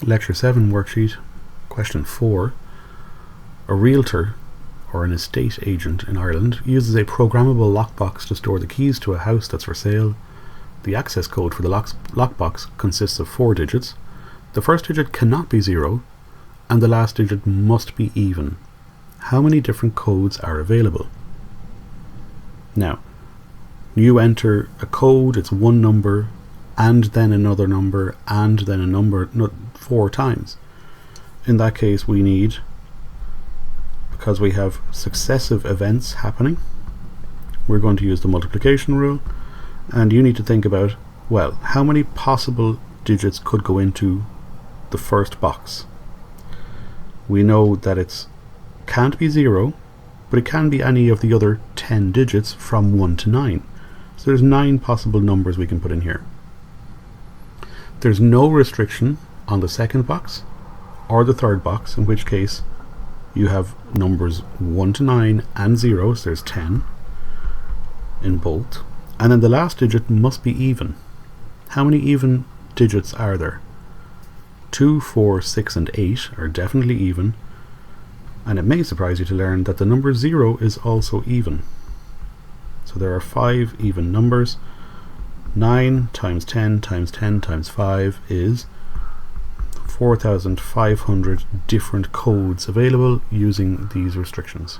Lecture 7 worksheet, question 4. A realtor or an estate agent in Ireland uses a programmable lockbox to store the keys to a house that's for sale. The access code for the lockbox consists of 4 digits. The first digit cannot be 0 and the last digit must be even. How many different codes are available? Now, you enter a code, it's one number and then another number and then a number 4 times. In that case we need, because we have successive events happening, we're going to use the multiplication rule, and you need to think about, well, how many possible digits could go into the first box? We know that it can't be 0, but it can be any of the other 10 digits from 1 to 9. So there's 9 possible numbers we can put in here. There's no restriction on the second box or the third box, in which case you have numbers 1 to 9 and 0, so there's 10 in both. And then the last digit must be even. How many even digits are there? 2, 4, 6 and 8 are definitely even, and it may surprise you to learn that the number 0 is also even. So there are 5 even numbers. 9 times 10 times 10 times 5 is 4,500 different codes available using these restrictions.